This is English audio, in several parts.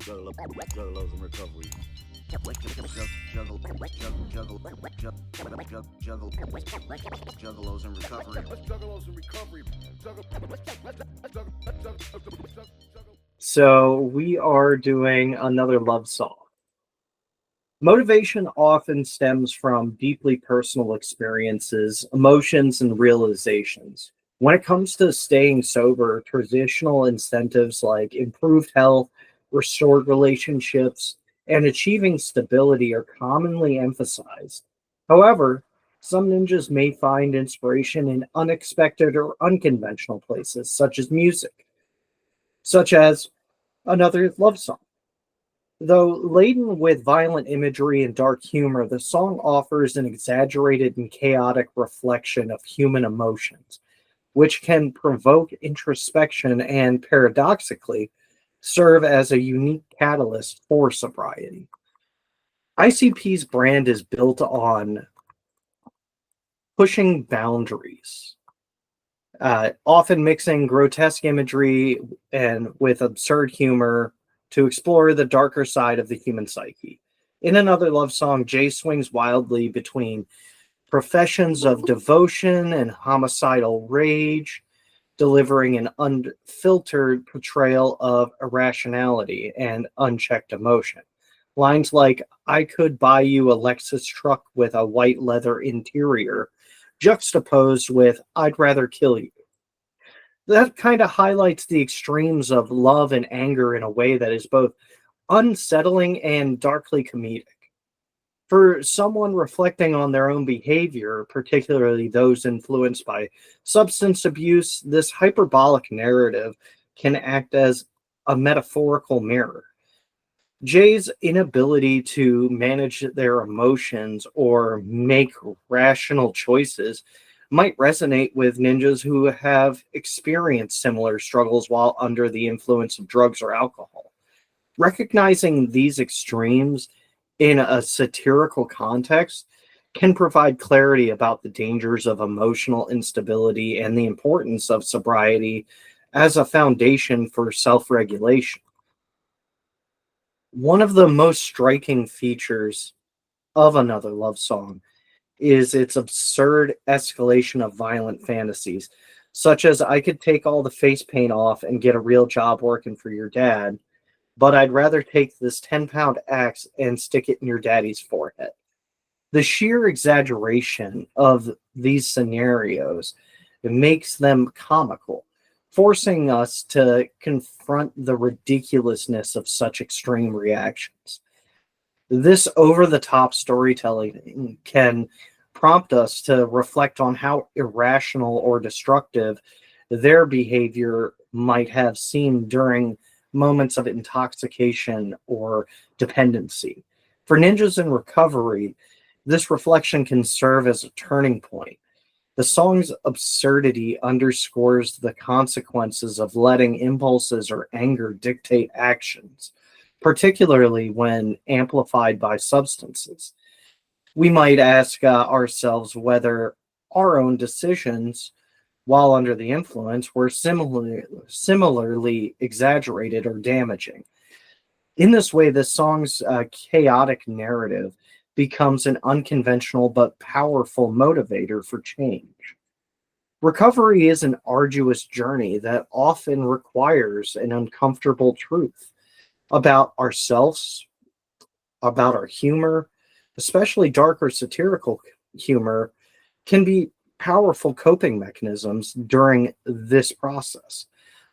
Juggalos in recovery. Juggalos in recovery. Juggalos in recovery. So we are doing another love song. Motivation often stems from deeply personal experiences, emotions, and realizations. When it comes to staying sober, traditional incentives like improved health, restored relationships, and achieving stability are commonly emphasized. However, some ninjas may find inspiration in unexpected or unconventional places, such as another love song. Though laden with violent imagery and dark humor, the song offers an exaggerated and chaotic reflection of human emotions, which can provoke introspection and paradoxically serve as a unique catalyst for sobriety. ICP's brand is built on pushing boundaries, often mixing grotesque imagery and with absurd humor to explore the darker side of the human psyche. In another love song, Jay swings wildly between professions of devotion and homicidal rage, delivering an unfiltered portrayal of irrationality and unchecked emotion. Lines like, I could buy you a Lexus truck with a white leather interior, juxtaposed with, I'd rather kill you. That kind of highlights the extremes of love and anger in a way that is both unsettling and darkly comedic. For someone reflecting on their own behavior, particularly those influenced by substance abuse, this hyperbolic narrative can act as a metaphorical mirror. Jay's inability to manage their emotions or make rational choices might resonate with ninjas who have experienced similar struggles while under the influence of drugs or alcohol. Recognizing these extremes in a satirical context can provide clarity about the dangers of emotional instability and the importance of sobriety as a foundation for self regulation. One of the most striking features of another love song is its absurd escalation of violent fantasies, such as I could take all the face paint off and get a real job working for your dad, but I'd rather take this 10-pound axe and stick it in your daddy's forehead. The sheer exaggeration of these scenarios makes them comical, forcing us to confront the ridiculousness of such extreme reactions. This over the top storytelling can prompt us to reflect on how irrational or destructive their behavior might have seemed during moments of intoxication or dependency. For ninjas in recovery, this reflection can serve as a turning point. The song's absurdity underscores the consequences of letting impulses or anger dictate actions, particularly when amplified by substances. We might ask ourselves whether our own decisions while under the influence were similarly exaggerated or damaging. In this way, the song's chaotic narrative becomes an unconventional but powerful motivator for change. Recovery is an arduous journey that often requires an uncomfortable truth about ourselves, about our humor, especially dark or satirical humor, can be powerful coping mechanisms during this process.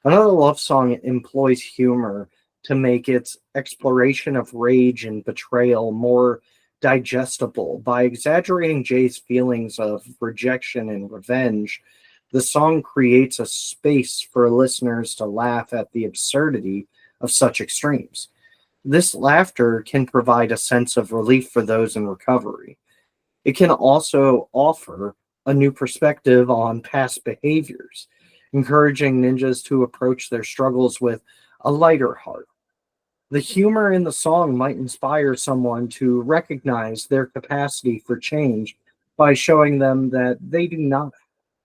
Another love song employs humor to make its exploration of rage and betrayal more digestible. By exaggerating Jay's feelings of rejection and revenge, the song creates a space for listeners to laugh at the absurdity of such extremes. This laughter can provide a sense of relief for those in recovery. It can also offer a new perspective on past behaviors, encouraging ninjas to approach their struggles with a lighter heart. The humor in the song might inspire someone to recognize their capacity for change by showing them that they do not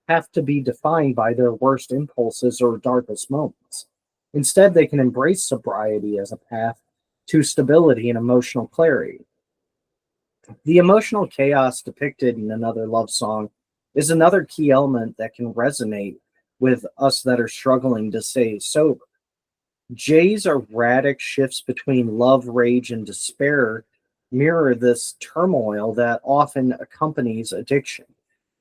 have to be defined by their worst impulses or darkest moments. Instead, they can embrace sobriety as a path to stability and emotional clarity. The emotional chaos depicted in Another Love Song is another key element that can resonate with us that are struggling to stay sober. Jay's erratic shifts between love, rage, and despair mirror this turmoil that often accompanies addiction.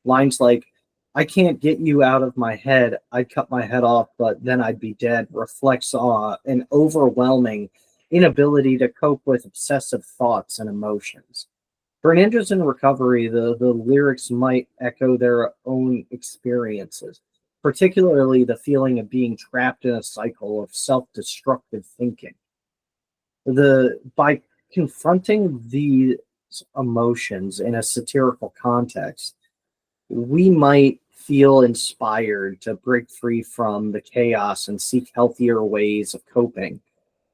Lines like, I can't get you out of my head, I'd cut my head off, but then I'd be dead, reflects an overwhelming inability to cope with obsessive thoughts and emotions. For ninjas in recovery, the lyrics might echo their own experiences, particularly the feeling of being trapped in a cycle of self-destructive thinking. By confronting these emotions in a satirical context, we might feel inspired to break free from the chaos and seek healthier ways of coping.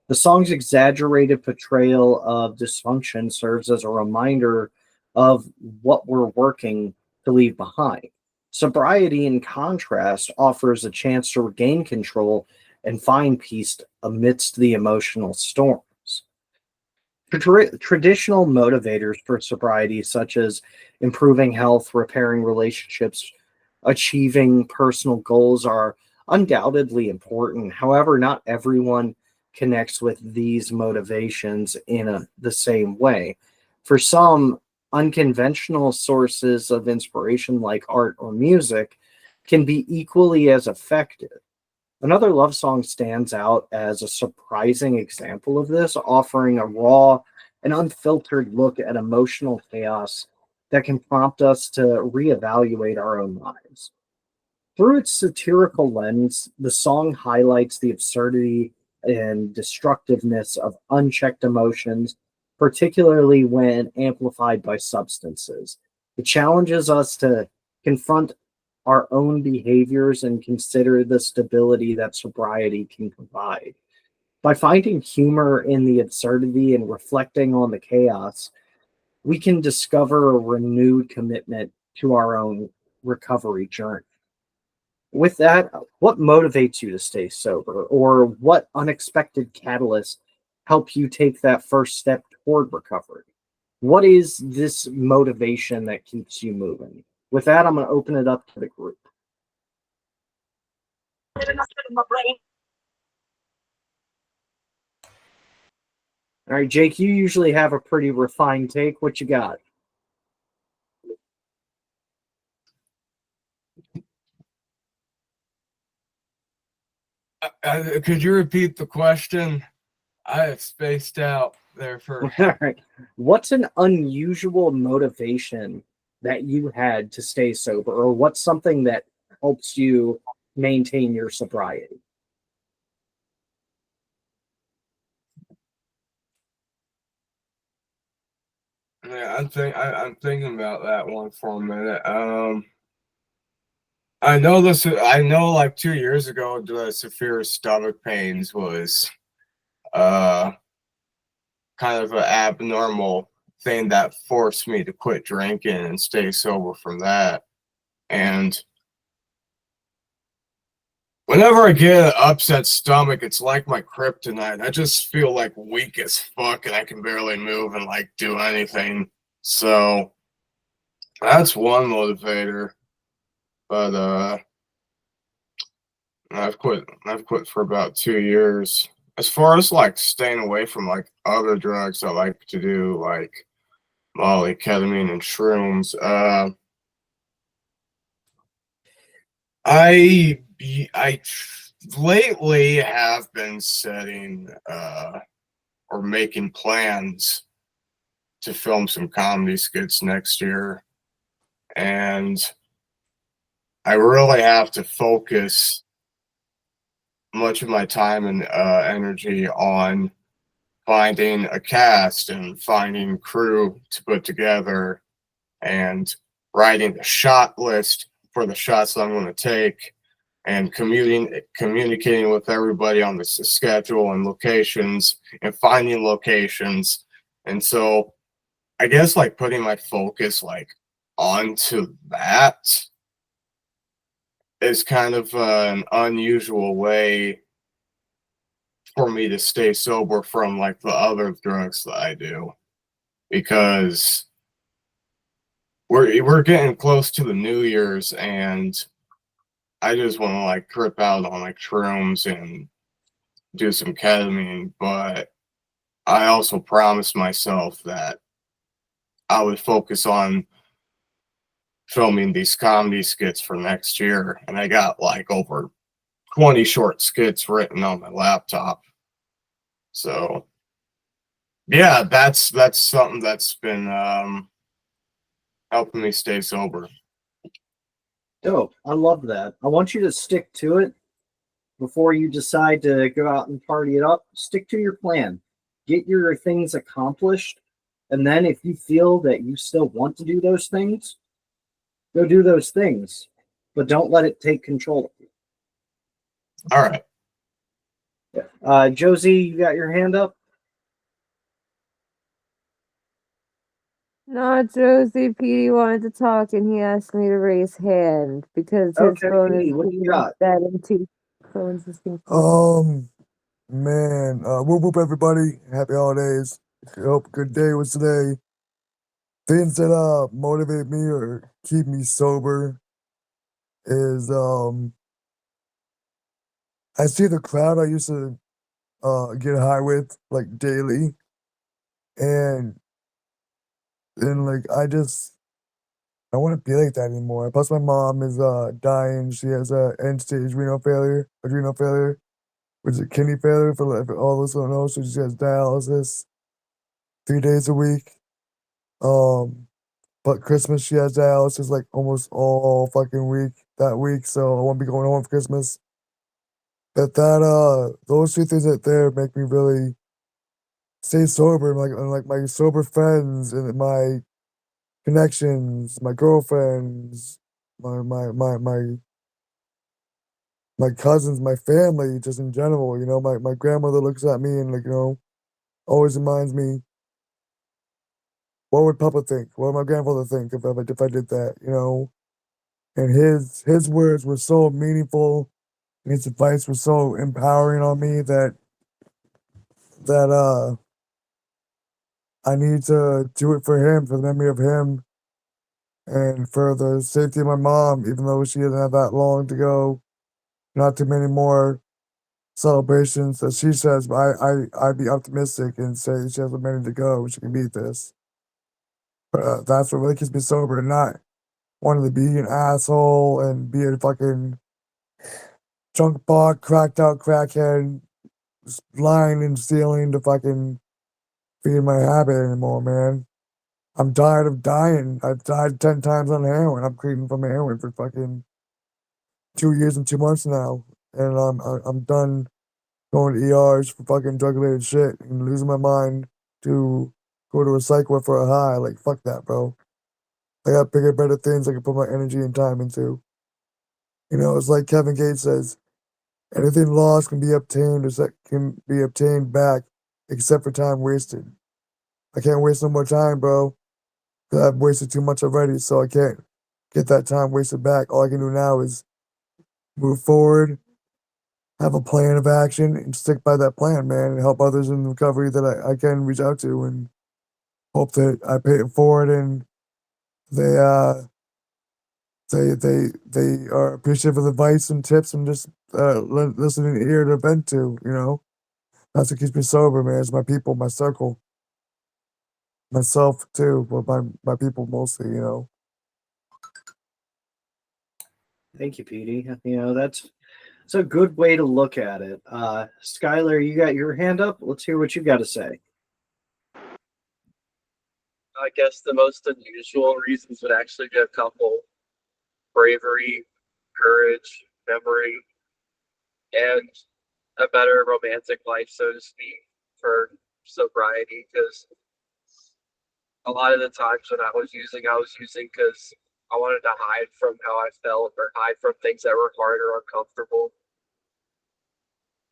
The song's exaggerated portrayal of dysfunction serves as a reminder of what we're working to leave behind. Sobriety, in contrast, offers a chance to regain control and find peace amidst the emotional storms. Traditional motivators for sobriety, such as improving health, repairing relationships, achieving personal goals, are undoubtedly important. However, not everyone connects with these motivations in the same way. For some, unconventional sources of inspiration, like art or music, can be equally as effective. Another Love Song stands out as a surprising example of this, offering a raw and unfiltered look at emotional chaos that can prompt us to reevaluate our own lives. Through its satirical lens, the song highlights the absurdity and destructiveness of unchecked emotions, particularly when amplified by substances. It challenges us to confront our own behaviors and consider the stability that sobriety can provide. By finding humor in the absurdity and reflecting on the chaos, we can discover a renewed commitment to our own recovery journey. With that, what motivates you to stay sober, or what unexpected catalyst help you take that first step toward recovery? What is this motivation that keeps you moving? With that, I'm going to open it up to the group. All right, Jake, you usually have a pretty refined take. What you got? Could you repeat the question? I spaced out there for. All right. What's an unusual motivation that you had to stay sober, or what's something that helps you maintain your sobriety? Yeah, I'm thinking about that one for a minute. I know this. I know, like 2 years ago, the severe stomach pains was uh kind of an abnormal thing that forced me to quit drinking and stay sober from that. And whenever I get an upset stomach, it's like my kryptonite. I just feel like weak as fuck and I can barely move and like do anything. So that's one motivator. But I've quit for about 2 years. As far as like staying away from like other drugs I like to do, like Molly, ketamine, and shrooms, I I lately have been setting or making plans to film some comedy skits next year, and I really have to focus much of my time and energy on finding a cast and finding crew to put together and writing the shot list for the shots that I'm going to take and communicating with everybody on the schedule and locations and finding locations. And so I guess like putting my focus like onto that is kind of an unusual way for me to stay sober from like the other drugs that I do, because we're getting close to the New Year's, and I just want to like trip out on like shrooms and do some ketamine, but I also promised myself that I would focus on filming these comedy skits for next year, and I got like over 20 short skits written on my laptop. So yeah, that's something that's been helping me stay sober. Dope. I love that. I want you to stick to it before you decide to go out and party it up. Stick to your plan. Get your things accomplished. And then if you feel that you still want to do those things, go do those things. But don't let it take control of you. All right. Josie, you got your hand up? No, Josie, Petey wanted to talk and he asked me to raise hand because his Okay, phone Petey, is what you being got? dead and two phones is being Man, whoop whoop everybody. Happy holidays. Hope good day was today. Things that motivate me or keep me sober is I see the crowd I used to get high with like daily, and like I want to be like that anymore. Plus my mom is dying. She has end stage adrenal failure, which is a kidney failure for all those who don't know. So she has dialysis 3 days a week. But Christmas she has dialysis like almost all fucking week that week, so I won't be going home for Christmas. But those two things right there make me really stay sober, and like my sober friends and my connections, my girlfriends, my cousins, my family, just in general. My grandmother looks at me and like always reminds me, what would Papa think? What would my grandfather think if I did that? And his words were so meaningful, and his advice was so empowering on me that I need to do it for him, for the memory of him, and for the safety of my mom, even though she doesn't have that long to go, not too many more celebrations, as she says. But I'd be optimistic and say she has a minute to go. She can beat this. But that's what really keeps me sober, and not wanting to be an asshole and be a fucking drunk bot, cracked out crackhead, lying and stealing to fucking feed my habit anymore, man. I'm tired of dying. I've died 10 times on heroin. I'm creeping from heroin for fucking 2 years and 2 months now. And I'm done going to ERs for fucking drug related shit and losing my mind to go to a psych ward for a high. Like, fuck that, bro. I got bigger, better things I can put my energy and time into. It's like Kevin Gates says, anything lost can be obtained can be obtained back except for time wasted. I can't waste no more time, bro. 'Cause I've wasted too much already, so I can't get that time wasted back. All I can do now is move forward, have a plan of action, and stick by that plan, man, and help others in recovery that I can reach out to, and hope that I pay it forward and they they are appreciative of the advice and tips and just listening ear to vent to. That's what keeps me sober, man. It's my people, my circle, myself too, but my people mostly. Thank you, Petey. That's a good way to look at it. Skylar, you got your hand up? Let's hear what you got to say. I guess the most unusual reasons would actually be a couple: bravery, courage, memory, and a better romantic life, so to speak, for sobriety. Because a lot of the times when I was using because I wanted to hide from how I felt or hide from things that were hard or uncomfortable.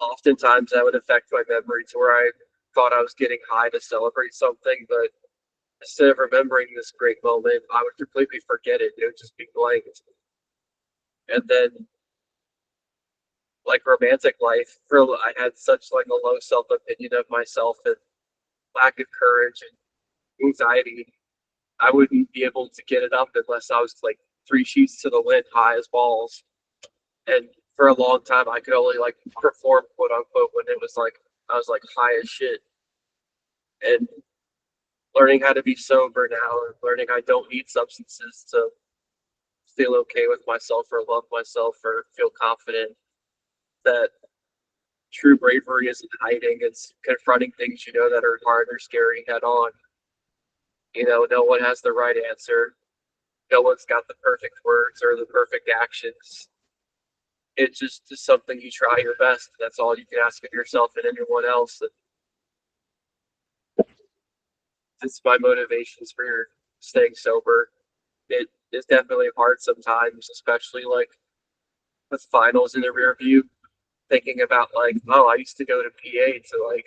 Oftentimes that would affect my memory to where I thought I was getting high to celebrate something, but instead of remembering this great moment, I would completely forget it. It would just be blank. And then like romantic life, I had such like a low self opinion of myself and lack of courage and anxiety. I wouldn't be able to get it up unless I was like three sheets to the wind, high as balls. And for a long time, I could only like perform quote unquote when it was like I was like high as shit. And learning how to be sober now, and learning I don't need substances to feel okay with myself or love myself or feel confident, that true bravery isn't hiding, it's confronting things you know that are hard or scary head on. You know, no one has the right answer. No one's got the perfect words or the perfect actions. It's just something you try your best. That's all you can ask of yourself and anyone else. It's my motivations for staying sober. It is definitely hard sometimes, especially like with finals in the rear view, thinking about like, oh, I used to go to PA to like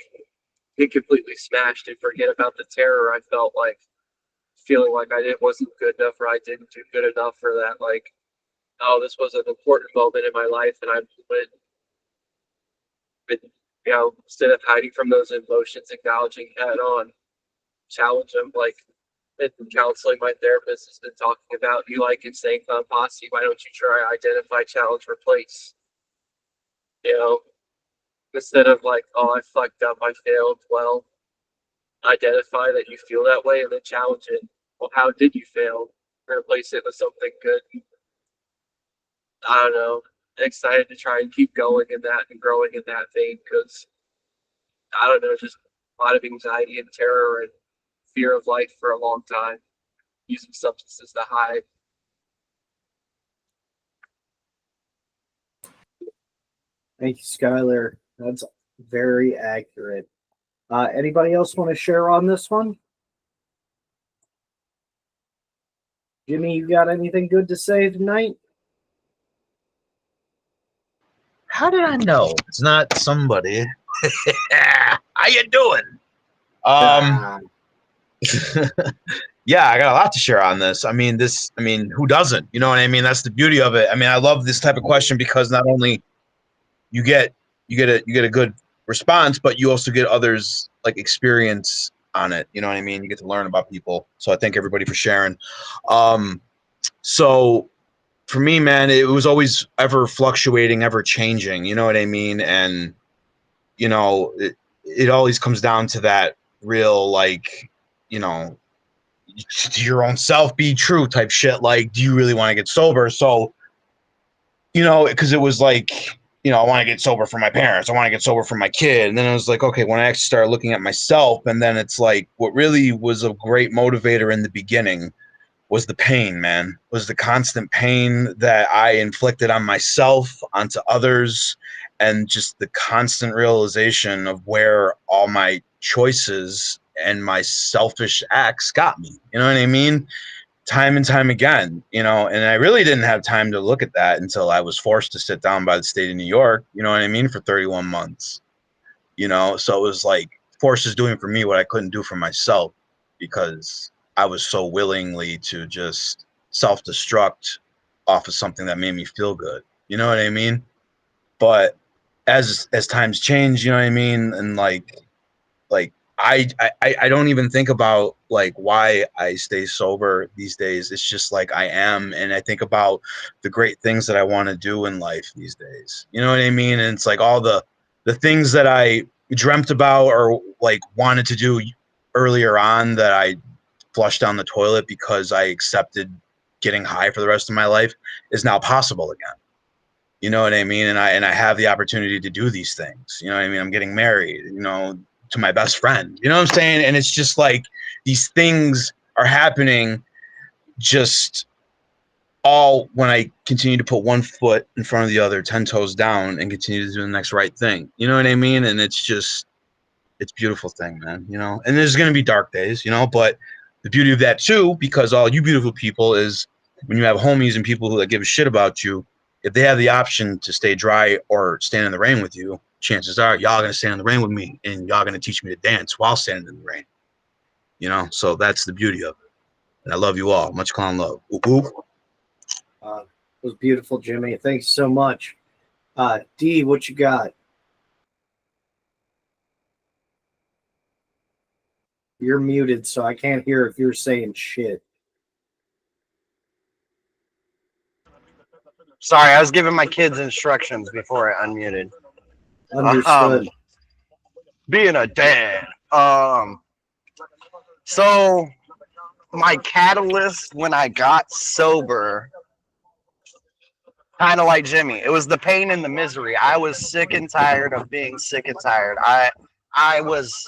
get completely smashed and forget about the terror I felt, like feeling like wasn't good enough or I didn't do good enough for that. Like, oh, this was an important moment in my life, and I would, you know, instead of hiding from those emotions, acknowledging head on, challenge them. Like in counseling, my therapist has been talking about, you like insane clown posse, why don't you try identify, challenge, replace? You know, instead of like, oh, I fucked up, I failed. Well, identify that you feel that way and then challenge it. Well, how did you fail? Replace it with something good. I don't know. Excited to try and keep going in that and growing in that vein, because I don't know, just a lot of anxiety and terror and fear of life for a long time, using substances to hide. Thank you, Skylar. That's very accurate. Anybody else want to share on this one? Jimmy, you got anything good to say tonight? How did I know it's not somebody? How you doing? Yeah, I got a lot to share on this. I mean, who doesn't? You know what I mean? That's the beauty of it. I mean, I love this type of question because not only you get a good response, but you also get others like experience on it. You know what I mean? You get to learn about people. So I thank everybody for sharing. So for me, man, it was always ever fluctuating, ever changing. You know what I mean? And you know, it always comes down to that real, like, you know, to your own self, be true type shit. Like, do you really want to get sober? So, you know, because it was like, you know, I want to get sober for my parents. I want to get sober for my kid. And then it was like, okay, when I actually started looking at myself, and then it's like, what really was a great motivator in the beginning was the pain, man, was the constant pain that I inflicted on myself, onto others, and just the constant realization of where all my choices and my selfish acts got me. You know what I mean? Time and time again, you know, and I really didn't have time to look at that until I was forced to sit down by the state of New York, you know what I mean, for 31 months, you know? So it was like forces doing for me what I couldn't do for myself, because I was so willingly to just self-destruct off of something that made me feel good. You know what I mean? But as times change, you know what I mean? And like I don't even think about like why I stay sober these days. It's just like I am, and I think about the great things that I want to do in life these days. You know what I mean? And it's like all the things that I dreamt about or like wanted to do earlier on that I flushed down the toilet because I accepted getting high for the rest of my life is now possible again. You know what I mean? And I have the opportunity to do these things. You know what I mean? I'm getting married, you know, to my best friend. You know what I'm saying? And it's just like these things are happening just all when I continue to put one foot in front of the other, 10 toes down, and continue to do the next right thing. You know what I mean? And it's just, it's a beautiful thing, man, you know? And there's going to be dark days, you know, but the beauty of that too, because all you beautiful people, is when you have homies and people who that give a shit about you, if they have the option to stay dry or stand in the rain with you, chances are y'all going to stand in the rain with me, and y'all going to teach me to dance while standing in the rain, you know? So that's the beauty of it. And I love you all. Much clown love. Whoop, whoop. It was beautiful, Jimmy. Thanks so much. D, what you got? You're muted, so I can't hear if you're saying shit. Sorry, I was giving my kids instructions before I unmuted. Understood. Being a dad. So my catalyst when I got sober, kind of like Jimmy, it was the pain and the misery. I was sick and tired of being sick and tired. I was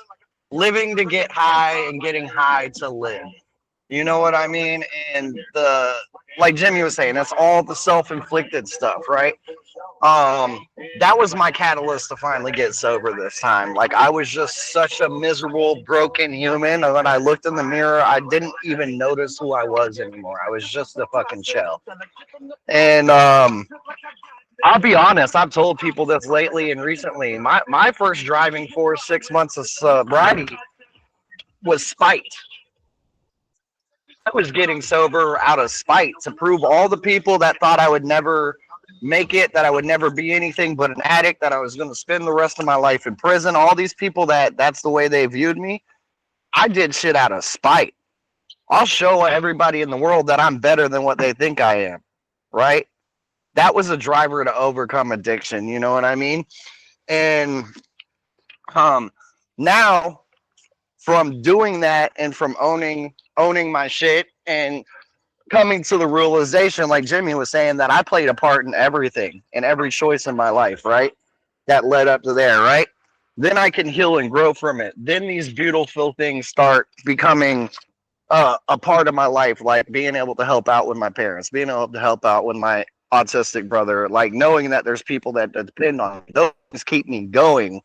living to get high and getting high to live. You know what I mean? And the like Jimmy was saying, that's all the self-inflicted stuff, right? That was my catalyst to finally get sober this time. Like I was just such a miserable, broken human. And when I looked in the mirror, I didn't even notice who I was anymore. I was just a fucking shell. And I'll be honest, I've told people this lately and recently. My first driving force 6 months of sobriety was spite. I was getting sober out of spite to prove all the people that thought I would never make it, that I would never be anything but an addict, that I was going to spend the rest of my life in prison. All these people that's the way they viewed me. I did shit out of spite. I'll show everybody in the world that I'm better than what they think I am, right? That was a driver to overcome addiction. You know what I mean? And now from doing that and from owning my shit and coming to the realization, like Jimmy was saying, that I played a part in everything, in every choice in my life, right? That led up to there, right? Then I can heal and grow from it. Then these beautiful things start becoming a part of my life, like being able to help out with my parents, being able to help out with my autistic brother, like knowing that there's people that depend on me. Those keep me going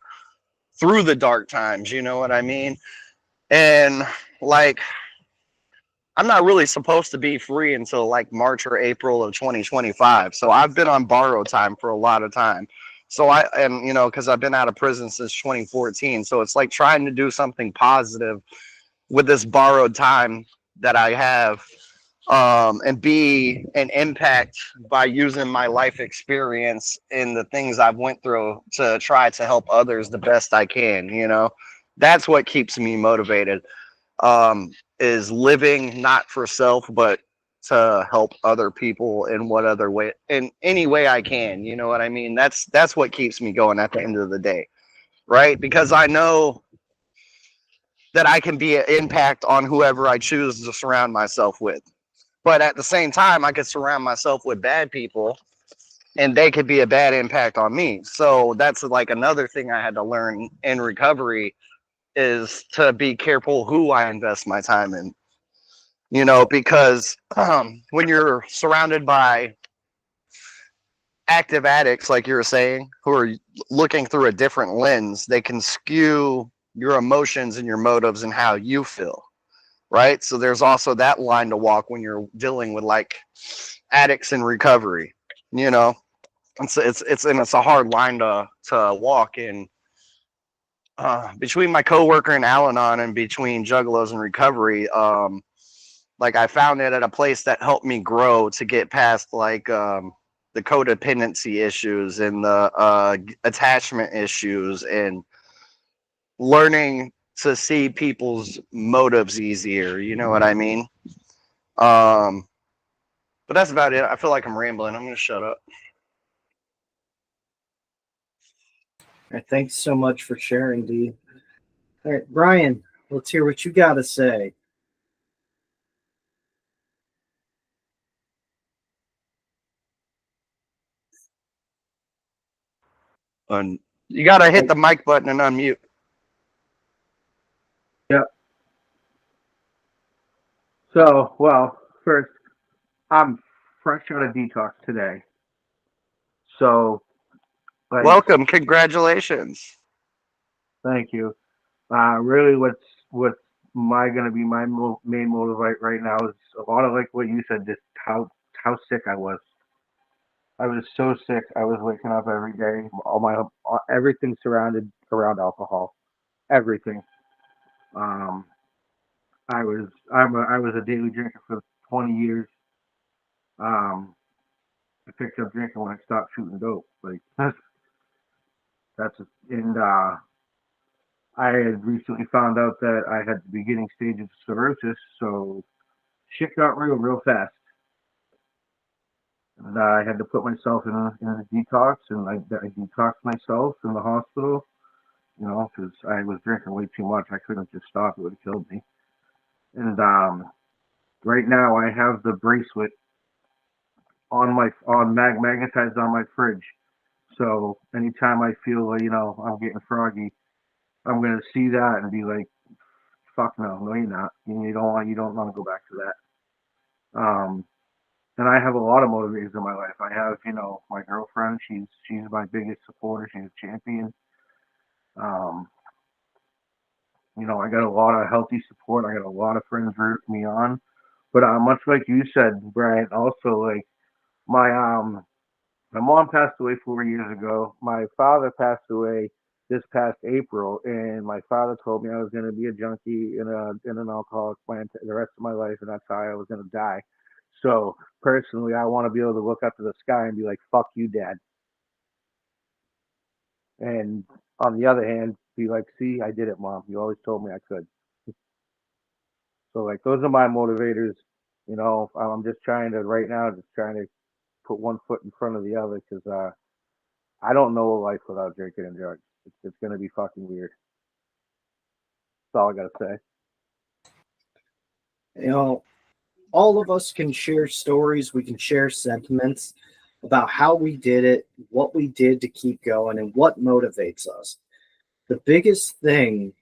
through the dark times, you know what I mean? And like, I'm not really supposed to be free until like March or April of 2025. So I've been on borrowed time for a lot of time. So because I've been out of prison since 2014. So it's like trying to do something positive with this borrowed time that I have, and be an impact by using my life experience in the things I've went through to try to help others the best I can. That's what keeps me motivated. Is living not for self, but to help other people in what other way, in any way I can. You know what I mean? That's what keeps me going at the end of the day, right? Because I know that I can be an impact on whoever I choose to surround myself with. But at the same time, I could surround myself with bad people and they could be a bad impact on me. So that's like another thing I had to learn in recovery, is to be careful who I invest my time in. Because when you're surrounded by active addicts, like you were saying, who are looking through a different lens, they can skew your emotions and your motives and how you feel, right? So there's also that line to walk when you're dealing with like addicts in recovery. You know, it's a hard line to walk in. Between my coworker in Al-Anon and between Juggalos and recovery, like I found it at a place that helped me grow to get past like the codependency issues and the attachment issues, and learning to see people's motives easier. You know what I mean? But that's about it. I feel like I'm rambling. I'm gonna shut up. All right, thanks so much for sharing, D. All right, Brian, let's hear what you got to say. And you gotta hit the mic button and unmute. Yep. So, well, first, I'm fresh out of detox today. So, like, Welcome, congratulations. thank you. Really, what's gonna be my main motive right now is a lot of like what you said, just how sick I was. I was so sick. I was waking up every day. Everything surrounded around alcohol. Everything. Um, I was a daily drinker for 20 years. Um, I picked up drinking when I stopped shooting dope. Like that's and I had recently found out that I had the beginning stages of cirrhosis, so shit got real fast. And I had to put myself in a detox, and I detoxed myself in the hospital, because I was drinking way too much. I couldn't just stop; it would have killed me. And right now, I have the bracelet magnetized on my fridge. So anytime I feel I'm getting froggy, I'm gonna see that and be like, "Fuck no, you're not. You don't want to go back to that." And I have a lot of motivators in my life. I have, my girlfriend. She's my biggest supporter. She's a champion. Um, I got a lot of healthy support. I got a lot of friends rooting me on. But much like you said, Brian, also like my my mom passed away 4 years ago. My father passed away this past April, and my father told me I was going to be a junkie and an alcoholic the rest of my life, and that's how I was going to die. So personally, I want to be able to look up to the sky and be like, "Fuck you, Dad." And on the other hand, be like, "See, I did it, Mom. You always told me I could." So like, those are my motivators. I'm just trying to right now, just trying to put one foot in front of the other because I don't know a life without drinking and drugs. It's going to be fucking weird. That's all I got to say. All of us can share stories. We can share sentiments about how we did it, what we did to keep going, and what motivates us. The biggest thing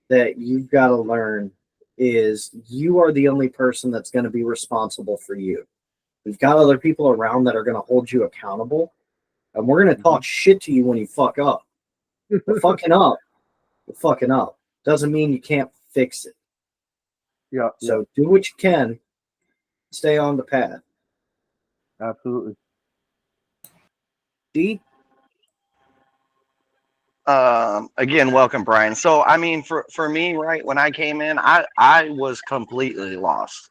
that you've got to learn is you are the only person that's going to be responsible for you. We've got other people around that are going to hold you accountable, and we're going to talk shit to you when you fuck up. But fucking up, fucking up. Doesn't mean you can't fix it. Yeah. So do what you can. Stay on the path. Absolutely. D? Again, welcome, Brian. So, I mean, for me, right, when I came in, I was completely lost,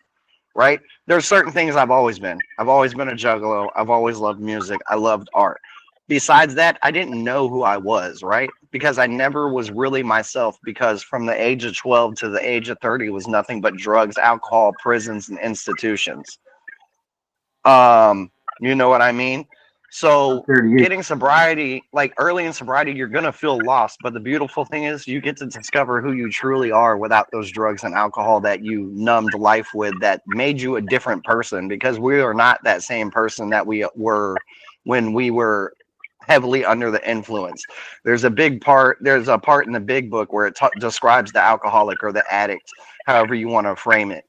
right? There's certain things I've always been. I've always been a juggalo. I've always loved music. I loved art. Besides that, I didn't know who I was, right? Because I never was really myself because from the age of 12 to the age of 30 was nothing but drugs, alcohol, prisons, and institutions. You know what I mean? So 38. getting sobriety, like early in sobriety, you're gonna feel lost. But the beautiful thing is you get to discover who you truly are without those drugs and alcohol that you numbed life with that made you a different person because we are not that same person that we were when we were heavily under the influence. There's a part in the big book where it describes the alcoholic or the addict, however you want to frame it,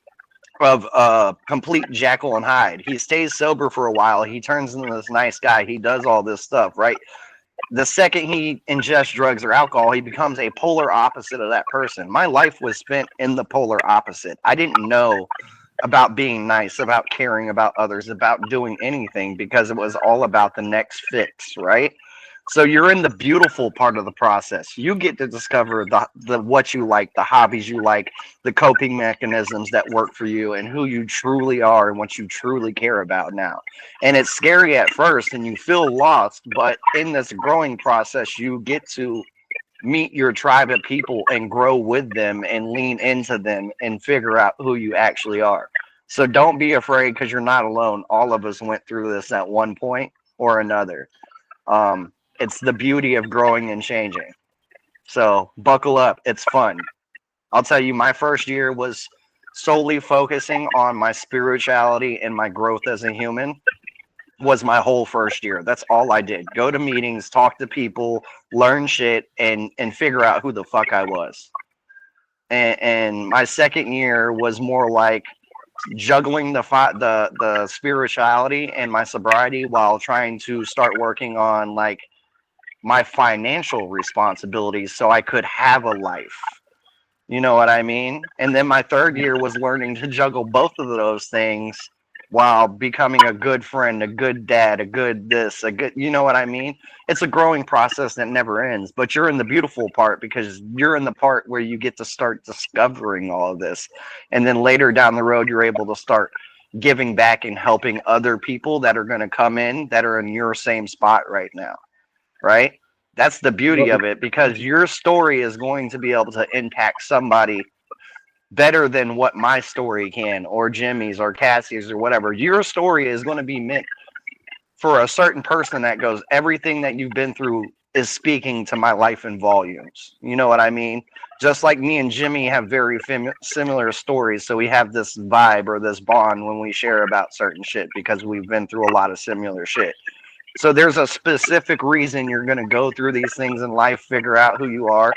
of complete Jekyll and Hyde. He stays sober for a while. He turns into this nice guy. He does all this stuff, right? The second he ingests drugs or alcohol, he becomes a polar opposite of that person. My life was spent in the polar opposite. I didn't know about being nice, about caring about others, about doing anything because it was all about the next fix, right? So you're in the beautiful part of the process. You get to discover the what you like, the hobbies you like, the coping mechanisms that work for you, and who you truly are and what you truly care about now. And it's scary at first, and you feel lost, but in this growing process, you get to meet your tribe of people and grow with them and lean into them and figure out who you actually are. So don't be afraid because you're not alone. All of us went through this at one point or another. It's the beauty of growing and changing. So buckle up. It's fun. I'll tell you, my first year was solely focusing on my spirituality and my growth as a human was my whole first year. That's all I did. Go to meetings, talk to people, learn shit, and figure out who the fuck I was. And my second year was more like juggling the spirituality and my sobriety while trying to start working on like my financial responsibilities so I could have a life. You know what I mean? And then my third year was learning to juggle both of those things while becoming a good friend, a good dad, a good this, a good, you know what I mean? It's a growing process that never ends, but you're in the beautiful part because you're in the part where you get to start discovering all of this. And then later down the road, you're able to start giving back and helping other people that are going to come in that are in your same spot right now, right? That's the beauty of it, because your story is going to be able to impact somebody better than what my story can, or Jimmy's, or Cassie's, or whatever. Your story is going to be meant for a certain person that goes, everything that you've been through is speaking to my life in volumes. You know what I mean? Just like me and Jimmy have very similar stories, so we have this vibe or this bond when we share about certain shit because we've been through a lot of similar shit. So there's a specific reason you're going to go through these things in life, figure out who you are,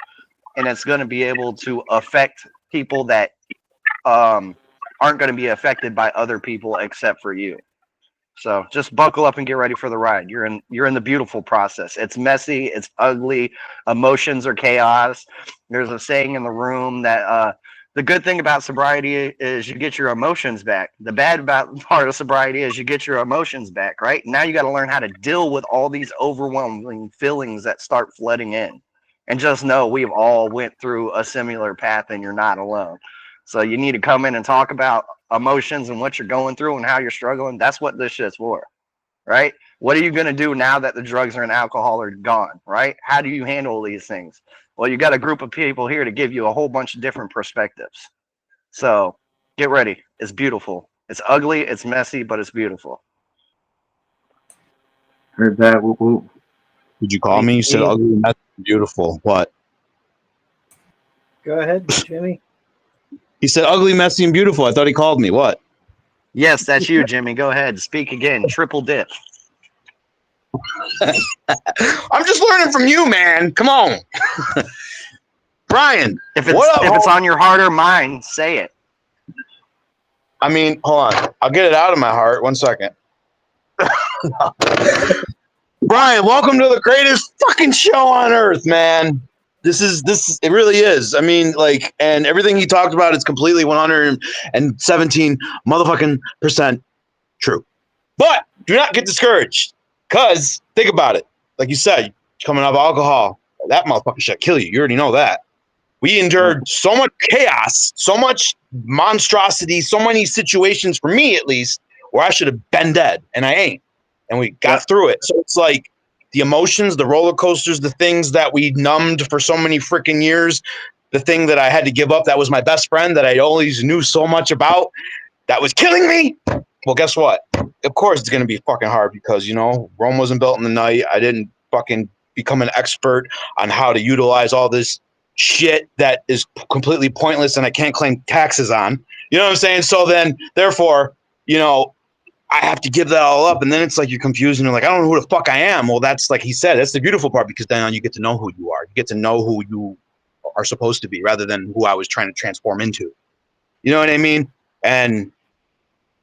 and it's going to be able to affect people that aren't going to be affected by other people except for you. So just buckle up and get ready for the ride. You're in the beautiful process. It's messy, it's ugly, emotions are chaos. There's a saying in the room that the good thing about sobriety is you get your emotions back. The bad part of sobriety is you get your emotions back, right? Now you got to learn how to deal with all these overwhelming feelings that start flooding in. And just know we've all went through a similar path and you're not alone. So you need to come in and talk about emotions and what you're going through and how you're struggling. That's what this shit's for, right? What are you going to do now that the drugs and alcohol are gone, right? How do you handle these things? Well, you got a group of people here to give you a whole bunch of different perspectives. So get ready. It's beautiful. It's ugly, it's messy, but it's beautiful. Heard that. Whoop, whoop. Did you call me? You said ugly, messy, beautiful. What? Go ahead, Jimmy. He said ugly, messy, and beautiful. I thought he called me. What? Yes, that's you, Jimmy. Go ahead. Speak again. Triple dip. I'm just learning from you, man. Come on. Brian, if it's on your heart or mind, say it. I mean, hold on. I'll get it out of my heart. 1 second. Brian, welcome to the greatest fucking show on earth, man. This it really is. I mean, like, and everything he talked about is completely 117 motherfucking % true. But do not get discouraged, because think about it. Like you said, coming off alcohol, that motherfucker should kill you. You already know that. We endured so much chaos, so much monstrosity, so many situations, for me at least, where I should have been dead, and I ain't. And we got through it. So it's like the emotions, the roller coasters, the things that we numbed for so many freaking years, the thing that I had to give up that was my best friend that I always knew so much about, that was killing me. Well, guess what? Of course it's going to be fucking hard because, you know, Rome wasn't built in the night. I didn't fucking become an expert on how to utilize all this shit that is completely pointless and I can't claim taxes on. You know what I'm saying? So then, therefore, you know, I have to give that all up. And then it's like you're confused and you're like, I don't know who the fuck I am. Well, that's like he said, that's the beautiful part, because then you get to know who you are. You get to know who you are supposed to be rather than who I was trying to transform into. You know what I mean? And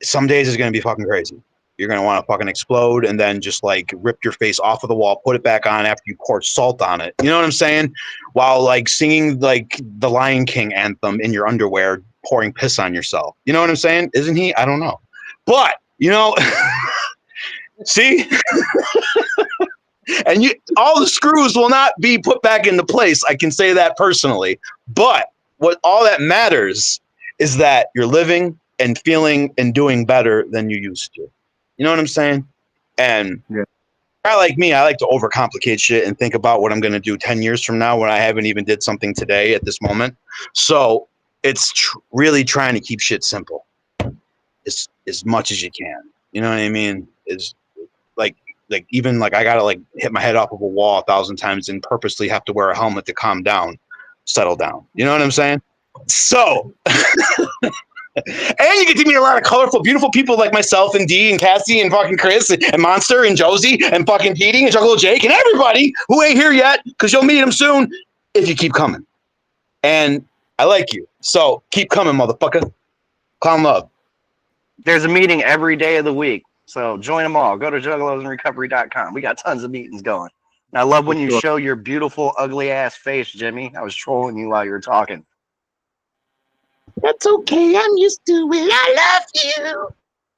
some days it's going to be fucking crazy. You're going to want to fucking explode and then just like rip your face off of the wall, put it back on after you poured salt on it. You know what I'm saying? While like singing like the Lion King anthem in your underwear, pouring piss on yourself. You know what I'm saying? Isn't he? I don't know. But, you know, see? And all the screws will not be put back into place. I can say that personally. But what all that matters is that you're living and feeling and doing better than you used to. You know what I'm saying? And I like me, I like to overcomplicate shit and think about what I'm going to do 10 years from now when I haven't even did something today at this moment. So it's really trying to keep shit simple as much as you can. You know what I mean? Is like even like I got to like hit my head off of a wall 1,000 times and purposely have to wear a helmet to calm down, settle down. You know what I'm saying? So and you get to meet a lot of colorful, beautiful people like myself and Dee and Cassie and fucking Chris and Monster and Josie and fucking Petey and Juggalo Jake and everybody who ain't here yet, because you'll meet them soon if you keep coming. And I like you. So keep coming, motherfucker. Clown love. There's a meeting every day of the week. So join them all. Go to juggalosandrecovery.com. We got tons of meetings going. And I love when you show your beautiful, ugly ass face, Jimmy. I was trolling you while you were talking. That's okay. I'm used to it. I love you.